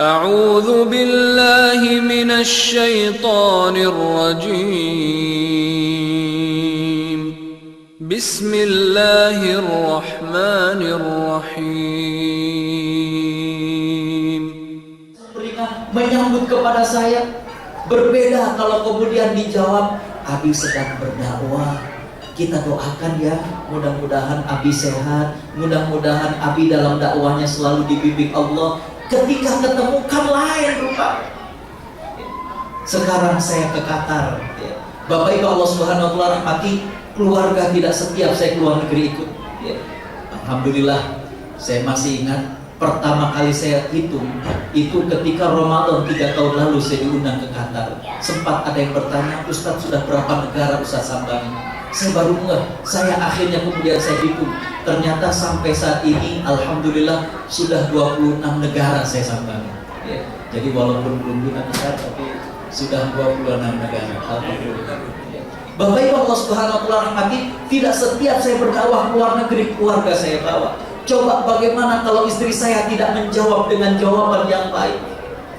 أعوذ بالله من الشيطان الرجيم بسم الله الرحمن الرحيم. Menyambut kepada saya berbeda kalau kemudian dijawab Abi sedang berdakwah. Kita doakan ya, mudah-mudahan Abi sehat, mudah-mudahan Abi dalam dakwahnya selalu dibimbing Allah. Ketika ketemu kan lain rupa. Sekarang saya ke Qatar ya. Bapak Ibu Allah Subhanahu wa taala rahmati, keluarga tidak setiap saya keluar negeri ikut ya. Alhamdulillah saya masih ingat pertama kali saya hitung itu ketika Ramadan 3 tahun lalu saya diundang ke Qatar. Sempat ada yang bertanya, Ustadz sudah berapa negara Ustadz sambangi? Saya baru ngeh, saya akhirnya kemudian saya hitung. Ternyata sampai saat ini Alhamdulillah sudah 26 negara saya sambangi ya. Jadi walaupun belum 5 negara tapi sudah 26 negara. Alhamdulillah ya. Bapak Ibu Allah Subhanahu wa taala rahmati, tidak setiap saya berdakwah luar negeri keluarga saya bawa. Coba bagaimana kalau istri saya tidak menjawab dengan jawaban yang baik?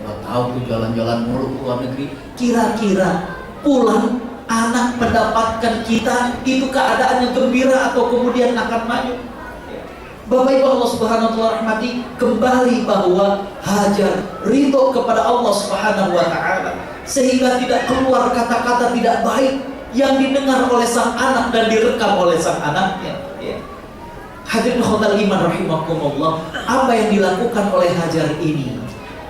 Nggak tahu tuh jalan-jalan mulu ke luar negeri. Kira-kira pulang anak mendapatkan kita itu keadaannya gembira atau kemudian akan maju? Bapak Ibu Allah Subhanahu wa taala rahmati, kembali bahwa Hajar ridho kepada Allah Subhanahu wa taala sehingga tidak keluar kata-kata tidak baik yang didengar oleh sang anak dan direkam oleh sang anaknya ya. Hadirin khotal iman rahimakumullah, apa yang dilakukan oleh Hajar ini,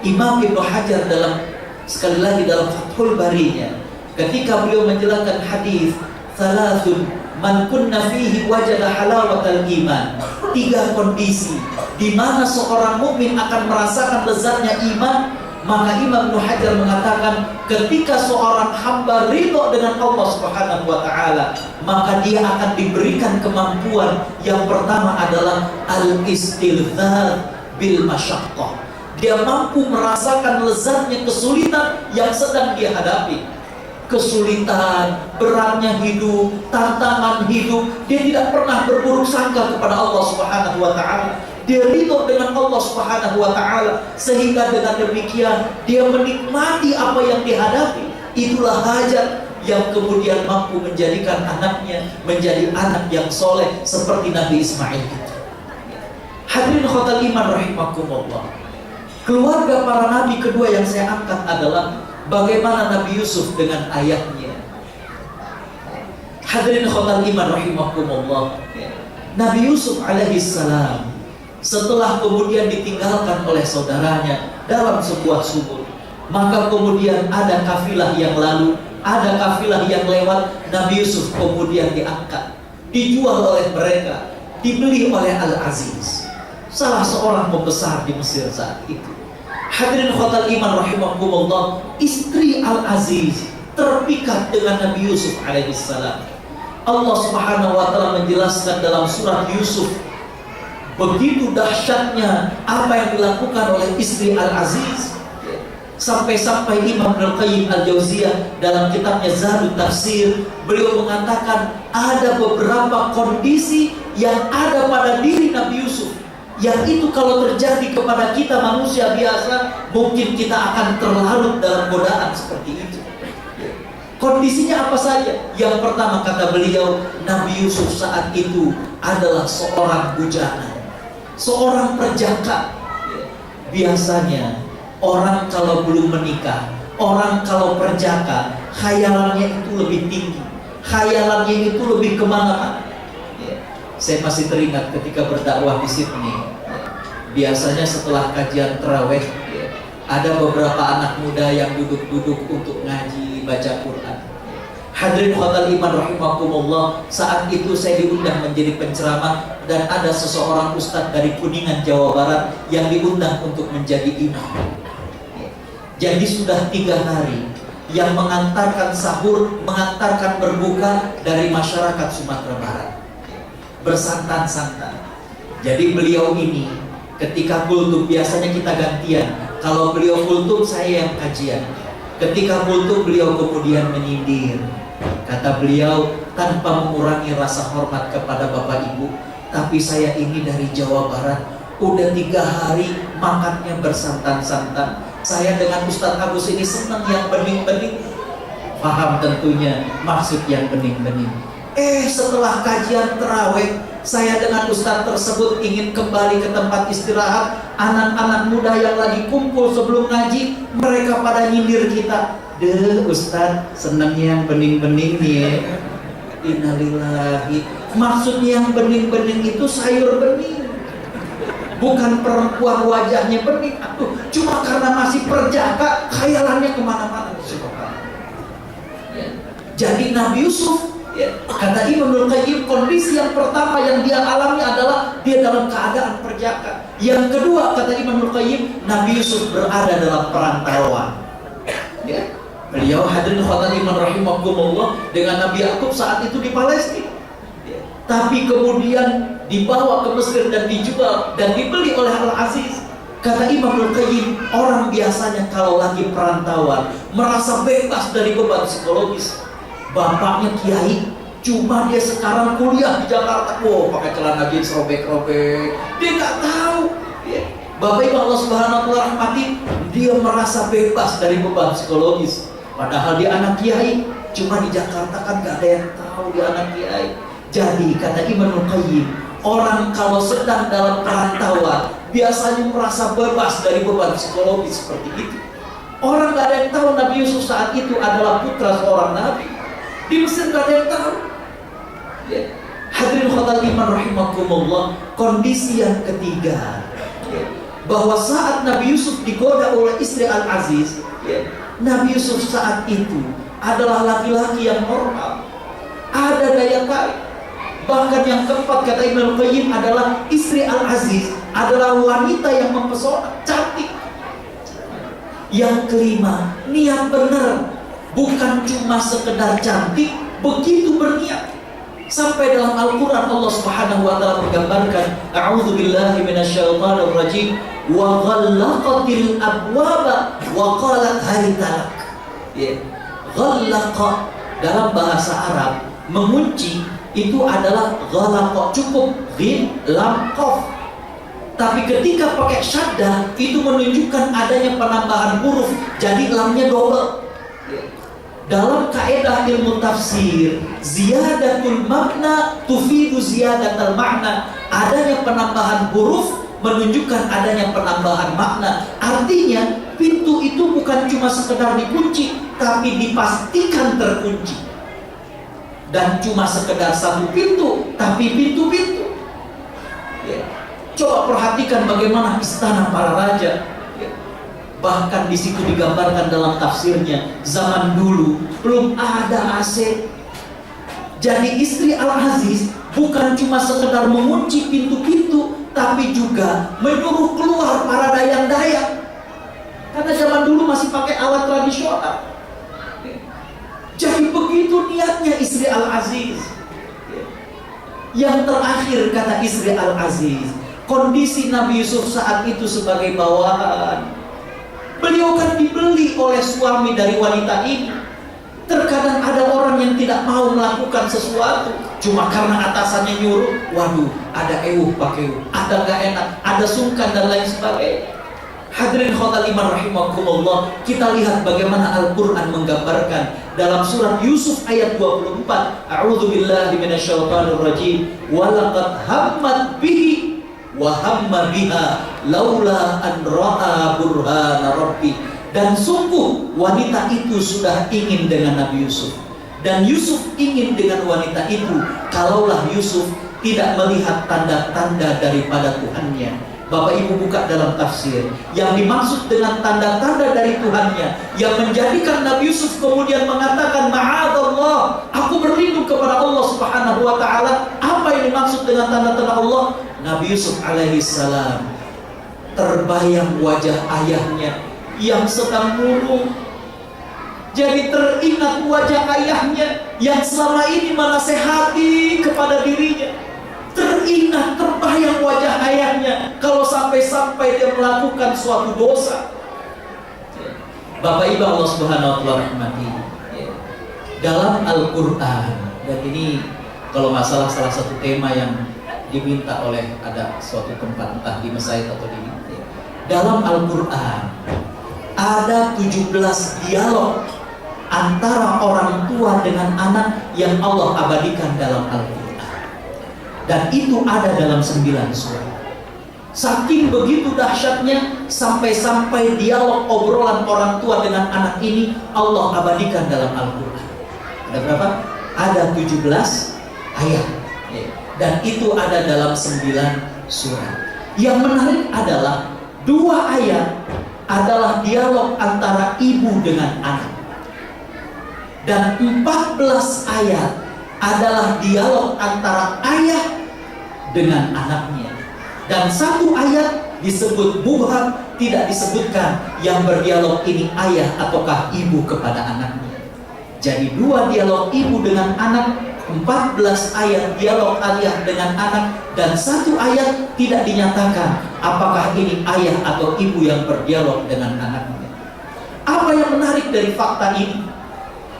Imam Ibnu Hajar dalam sekali lagi dalam Fathul Barinya ketika beliau menjelaskan hadis salasun man kunna fihi wajada halawatal iman, 3 kondisi di mana seorang mukmin akan merasakan lezatnya iman. Maka Imam Ibnu Hajar mengatakan ketika seorang hamba ridho dengan Allah Subhanahu wa taala, maka dia akan diberikan kemampuan yang pertama adalah al-istilzaz bil masyaqqah. Dia mampu merasakan lezatnya kesulitan yang sedang dia hadapi. Kesulitan, beratnya hidup, tantangan hidup, dia tidak pernah berburuk sangka kepada Allah Subhanahu wa taala. Dia ridho dengan Allah Subhanahu wa taala sehingga dengan demikian dia menikmati apa yang dihadapi. Itulah Hajar yang kemudian mampu menjadikan anaknya menjadi anak yang soleh seperti Nabi Ismail itu. Hadirin khotal iman rahimakumullah, keluarga para nabi kedua yang saya angkat adalah bagaimana Nabi Yusuf dengan ayahnya. Hadirin khotal iman rahimakumullah, Nabi Yusuf alaihissalam setelah kemudian ditinggalkan oleh saudaranya dalam sebuah sumur, maka kemudian ada kafilah yang lalu, ada kafilah yang lewat. Nabi Yusuf kemudian diangkat, dijual oleh mereka, dibeli oleh Al-Aziz, salah seorang pembesar di Mesir saat itu. Hadirin khotal iman rahimakumullah, istri Al-Aziz terpikat dengan Nabi Yusuf alaihissalam. Allah Subhanahu wa taala menjelaskan dalam surat Yusuf begitu dahsyatnya apa yang dilakukan oleh istri Al-Aziz, sampai-sampai Imam Ibnu Qayyim Al-Jauziyah dalam kitabnya Zadut Tafsir, beliau mengatakan ada beberapa kondisi yang ada pada diri Nabi Yusuf yang itu kalau terjadi kepada kita manusia biasa, mungkin kita akan terlarut dalam godaan seperti itu. Kondisinya apa saja? Yang pertama kata beliau, Nabi Yusuf saat itu adalah seorang bujana, seorang perjaka. Biasanya orang kalau belum menikah, orang kalau perjaka, khayalannya itu lebih tinggi, khayalannya itu lebih kemana-mana. Saya masih teringat ketika berdakwah di Sydney, biasanya setelah kajian tarawih ada beberapa anak muda yang duduk-duduk untuk ngaji baca Quran. Hadirin khotal iman rahimakumullah, saat itu saya diundang menjadi penceramah dan ada seseorang ustadz dari Kuningan Jawa Barat yang diundang untuk menjadi imam. Jadi sudah 3 hari yang mengantarkan sahur, mengantarkan berbuka dari masyarakat Sumatera Barat, bersantan-santan. Jadi beliau ini ketika kultum, biasanya kita gantian. Kalau beliau kultum, saya yang kajian. Ketika kultum, beliau kemudian menyindir. Kata beliau, tanpa mengurangi rasa hormat kepada Bapak Ibu, tapi saya ini dari Jawa Barat, udah 3 hari makannya bersantan-santan. Saya dengan Ustadz Agus ini senang yang bening-bening. Paham tentunya maksud yang bening-bening. Setelah kajian terawih, saya dengan Ustadz tersebut ingin kembali ke tempat istirahat. Anak-anak muda yang lagi kumpul sebelum ngaji, mereka pada nyindir kita. Ustadz senangnya yang bening-bening nih ya. Innalillahi. Maksudnya yang bening-bening itu sayur bening, bukan perempuan wajahnya bening. Cuma karena masih perjaka, khayalannya kemana-mana. Jadi Nabi Yusuf, kata Ibnul Qayyim, kondisi yang pertama yang dia alami adalah dia dalam keadaan perjaka. Yang kedua, kata Ibnul Qayyim, Nabi Yusuf berada dalam perantauan. Beliau hadirin khotbah iman rahimakumullah dengan Nabi Yakub saat itu di Palestina. Tapi kemudian dibawa ke Mesir dan dijual dan dibeli oleh Al-Aziz. Kata Imamul Qayyim, orang biasanya kalau lagi perantauan merasa bebas dari beban psikologis. Bapaknya kiai, cuma dia sekarang kuliah di Jakarta. Pakai celana jeans robek-robek. Dia nggak tahu. Bapak Ibu Allah Subhanahu wa Ta'ala rahmati, dia merasa bebas dari beban psikologis. Padahal dia anak kiai, cuma di Jakarta kan gak ada yang tahu dia anak kiai. Jadi kata Ibnul Qayyim, orang kalau sedang dalam perantauan biasanya merasa bebas dari beban psikologis seperti itu. Orang gak ada yang tahu Nabi Yusuf saat itu adalah putra seorang nabi. Di Mesir gak ada yang tahu. Hadirin khotbah iman rahimakumullah, kondisi yang ketiga, bahwa saat Nabi Yusuf digoda oleh istri Al-Aziz, Nabi Yusuf saat itu adalah laki-laki yang normal, ada daya tarik. Bahkan yang keempat kata Ibnu Qayyim adalah istri Al-Aziz adalah wanita yang mempesona, cantik. Yang kelima, niat benar, bukan cuma sekedar cantik, begitu berniat. Sampai dalam Al-Quran Allah Subhanahu wa Ta'ala menggambarkan, a'udzubillahi minasyaitonir rajim, wa ghallaqatil abwaba wa qalat haytalak. Ghallaqa dalam bahasa Arab mengunci itu adalah ghalaqa, cukup ghin lam qaf. Tapi ketika pakai syaddah itu menunjukkan adanya penambahan huruf, jadi lamnya double. Dalam kaidah ilmu tafsir, ziyadatul makna tufidu ziyadatul makna. Adanya penambahan huruf menunjukkan adanya penambahan makna. Artinya pintu itu bukan cuma sekedar dikunci, tapi dipastikan terkunci. Dan cuma sekedar satu pintu, tapi pintu-pintu. Coba perhatikan bagaimana istana para raja. Bahkan di situ digambarkan dalam tafsirnya, zaman dulu belum ada AC. Jadi istri Al-Aziz bukan cuma sekedar mengunci pintu-pintu, tapi juga menyuruh keluar para dayang-dayang. Karena zaman dulu masih pakai alat tradisional. Jadi begitu niatnya istri Al-Aziz. Yang terakhir kata istri Al-Aziz, kondisi Nabi Yusuf saat itu sebagai bawahan. Beliau kan dibeli oleh suami dari wanita ini. Terkadang ada orang yang tidak mau melakukan sesuatu cuma karena atasannya nyuruh. Waduh, ada pakai ada gak enak, ada sungkan dan lain sebagainya. Hadirin khotal iman rahimakumullah, kita lihat bagaimana Al-Quran menggambarkan dalam surat Yusuf ayat 24. A'udzubillahi minasyaitonir rajim. Walaqad hammat bihi wa hamma biha laula an ra'a burhana rabbi. Dan sungguh wanita itu sudah ingin dengan Nabi Yusuf, dan Yusuf ingin dengan wanita itu kalaulah Yusuf tidak melihat tanda-tanda daripada Tuhannya. Bapak Ibu buka dalam tafsir, yang dimaksud dengan tanda-tanda dari Tuhannya yang menjadikan Nabi Yusuf kemudian mengatakan ma'adallah, aku berlindung kepada Allah Subhanahu wa Ta'ala. Apa yang dimaksud dengan tanda-tanda Allah? Nabi Yusuf alaihissalam terbayang wajah ayahnya yang sedang murung. Jadi teringat wajah ayahnya yang selama ini menasehati kepada dirinya. Teringat, terbayang wajah ayahnya kalau sampai-sampai dia melakukan suatu dosa. Bapak Ibu Allah Subhanahu wa Ta'ala rahmati, dalam Al-Quran, dan ini kalau masalah salah satu tema yang diminta oleh ada suatu tempat entah di Mesir atau di dalam Al-Quran ada 17 dialog antara orang tua dengan anak yang Allah abadikan dalam Al-Quran. Dan itu ada dalam 9 surat. Saking begitu dahsyatnya, sampai-sampai dialog obrolan orang tua dengan anak ini Allah abadikan dalam Al-Quran. Ada berapa? Ada 17 ayat. Dan itu ada dalam 9 surat. Yang menarik adalah 2 ayat adalah dialog antara ibu dengan anak. Dan 14 ayat adalah dialog antara ayah dengan anaknya. Dan 1 ayat disebut mubham, tidak disebutkan yang berdialog ini ayah ataukah ibu kepada anaknya. Jadi 2 dialog ibu dengan anak, 14 ayat dialog ayah dengan anak, dan 1 ayat tidak dinyatakan apakah ini ayah atau ibu yang berdialog dengan anaknya. Apa yang menarik dari fakta ini?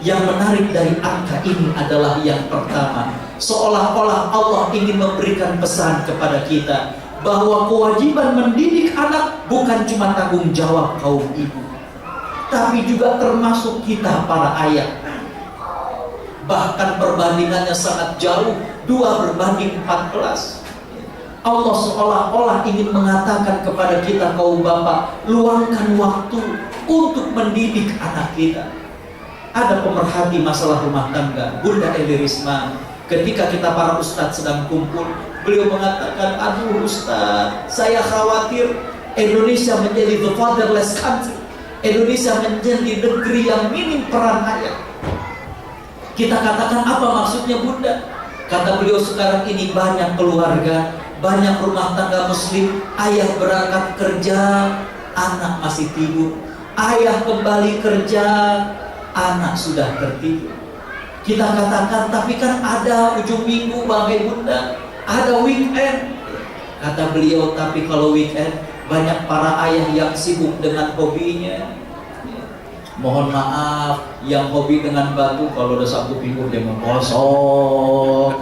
Yang menarik dari angka ini adalah yang pertama, seolah-olah Allah ingin memberikan pesan kepada kita bahwa kewajiban mendidik anak bukan cuma tanggung jawab kaum ibu, tapi juga termasuk kita para ayah. Bahkan perbandingannya sangat jauh, 2 berbanding 14. Allah seolah-olah ingin mengatakan kepada kita kaum bapak, luangkan waktu untuk mendidik anak kita. Ada pemerhati masalah rumah tangga, Bunda Eli Risma. Ketika kita para ustadz sedang kumpul, beliau mengatakan, aduh ustadz, saya khawatir Indonesia menjadi the fatherless country. Indonesia menjadi negeri yang minim peran ayah. Kita katakan, apa maksudnya Bunda? Kata beliau, sekarang ini banyak keluarga, banyak rumah tangga muslim, ayah berangkat kerja, anak masih tidur. Ayah kembali kerja, anak sudah tertidur. Kita katakan, tapi kan ada ujung minggu Bagai Bunda, ada weekend. Kata beliau, tapi kalau weekend banyak para ayah yang sibuk dengan hobinya. Mohon maaf, yang hobi dengan batu kalau udah Sabtu Minggu dia mau kosong.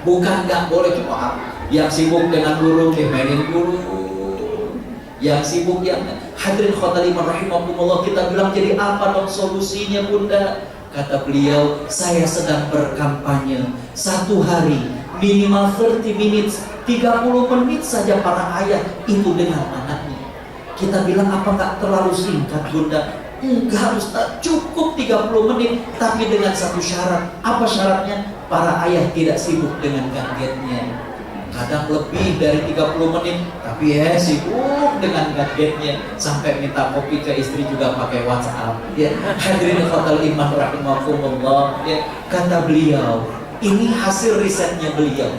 Bukan nggak boleh, cuma yang sibuk dengan burung dia mainin burung. Yang sibuk yang hadirin khotimah rahimakumullah, kita bilang jadi apa dong solusinya Bunda? Kata beliau, saya sedang berkampanye 1 hari minimal 30 minutes, 30 menit saja para ayah itu dengan anaknya. Kita bilang, apa nggak terlalu singkat Bunda? Enggak Ustaz, cukup 30 menit, tapi dengan 1 syarat. Apa syaratnya? Para ayah tidak sibuk dengan gadgetnya. Kadang lebih dari 30 menit, tapi sibuk dengan gadgetnya, sampai minta kopi ke istri juga pakai WhatsApp. Ya, hadirin khotimah iman rahimakumullah. Ya, kata beliau, ini hasil risetnya beliau.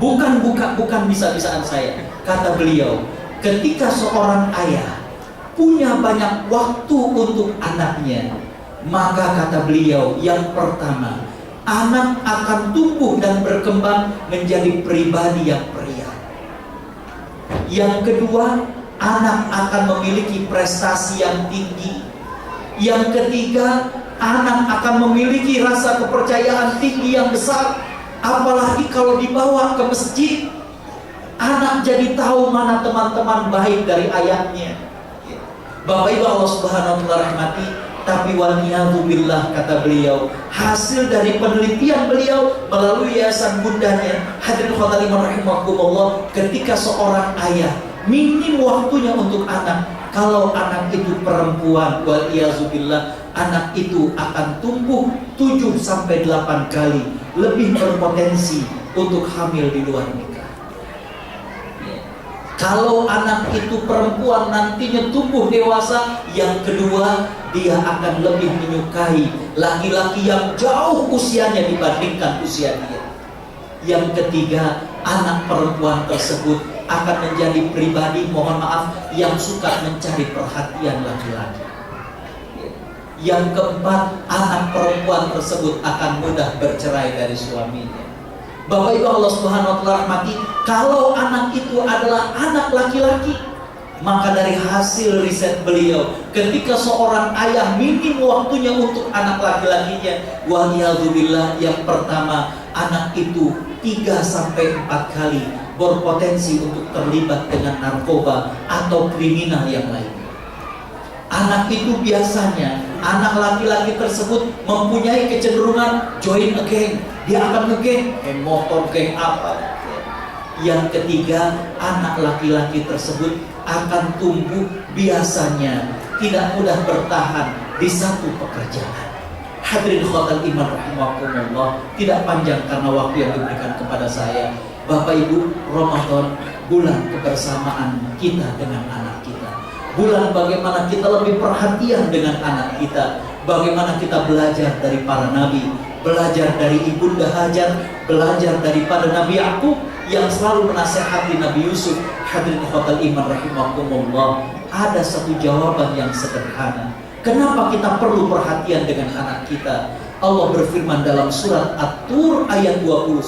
Bukan bisa-bisaan saya. Kata beliau, ketika seorang ayah punya banyak waktu untuk anaknya, maka kata beliau, yang pertama, anak akan tumbuh dan berkembang menjadi pribadi yang pria. Yang kedua, anak akan memiliki prestasi yang tinggi. Yang ketiga, anak akan memiliki rasa kepercayaan tinggi yang besar. Apalagi kalau dibawa ke masjid, anak jadi tahu mana teman-teman baik dari ayahnya. Bapak Ibu Allah Subhanahu wa taala rahmati, tapi waliyadzubillah, kata beliau, hasil dari penelitian beliau melalui yayasan bundanya, hadirin khotimah rahimakumullah, ketika seorang ayah minim waktunya untuk anak, kalau anak itu perempuan, waliyadzubillah, anak itu akan tumbuh 7-8 kali lebih berpotensi untuk hamil di luar nikah. Kalau anak itu perempuan nantinya tumbuh dewasa, yang kedua, dia akan lebih menyukai laki-laki yang jauh usianya dibandingkan usia dia. Yang ketiga, anak perempuan tersebut akan menjadi pribadi, mohon maaf, yang suka mencari perhatian laki-laki. Yang keempat, anak perempuan tersebut akan mudah bercerai dari suaminya. Bapak Ibu Allah Subhanahu wa taala rahmati, kalau anak itu adalah anak laki-laki, maka dari hasil riset beliau, ketika seorang ayah minim waktunya untuk anak laki-lakinya, waliyadzubillah, yang pertama, anak itu 3-4 kali berpotensi untuk terlibat dengan narkoba atau kriminal yang lainnya. Anak itu biasanya, anak laki-laki tersebut mempunyai kecenderungan join a gang. Dia akan nge-gang, geng motor, geng apa. Yang ketiga, anak laki-laki tersebut akan tumbuh biasanya tidak mudah bertahan di satu pekerjaan. Hadirin khotal iman rahimakumullah, tidak panjang karena waktu yang diberikan kepada saya. Bapak Ibu, Ramadan bulan kebersamaan kita dengan anak kita. Bulan bagaimana kita lebih perhatian dengan anak kita. Bagaimana kita belajar dari para nabi, belajar dari Ibunda Hajar, belajar daripada Nabi Yakub yang selalu menasihati Nabi Yusuf. Hadirin khotal iman rahimakumullah, ada satu jawaban yang sederhana. Kenapa kita perlu perhatian dengan anak kita? Allah berfirman dalam surat At-Tur ayat 21.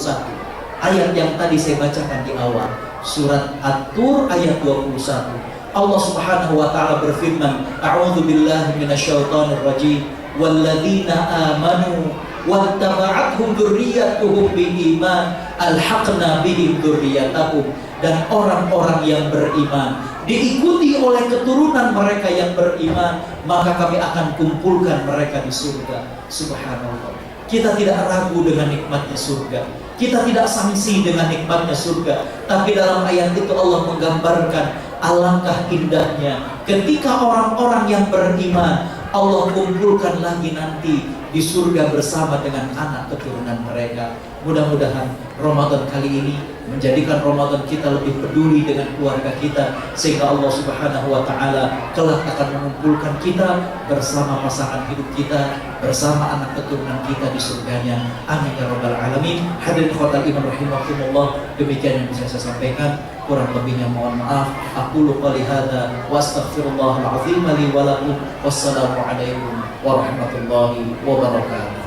Ayat yang tadi saya bacakan di awal. Surat At-Tur ayat 21. Allah Subhanahu wa taala berfirman, A'udzu billahi minasyaitonir rajim. Walladzina amanu wattaba'athum dzurriyyatuhum biiman alhaqna bihim dzurriyyatahum. Dan orang-orang yang beriman diikuti oleh keturunan mereka yang beriman, maka kami akan kumpulkan mereka di surga. Subhanallah. Kita tidak ragu dengan nikmatnya surga. Kita tidak sangsi dengan nikmatnya surga. Tapi dalam ayat itu Allah menggambarkan alangkah indahnya ketika orang-orang yang beriman Allah kumpulkan lagi nanti di surga bersama dengan anak keturunan mereka. Mudah-mudahan Ramadan kali ini menjadikan Ramadan kita lebih peduli dengan keluarga kita, sehingga Allah Subhanahu wa taala kelak akan mengumpulkan kita bersama pasangan hidup kita, bersama anak keturunan kita di surganya. Amin ya rabbal alamin. Hadirin khotal iman rahimakumullah, demikian yang bisa saya sampaikan, kurang lebihnya mohon maaf. Aqulu qouli hadza wa astaghfirullahal azim li wa lakum. Wassalamu alaikum warahmatullahi wabarakatuh.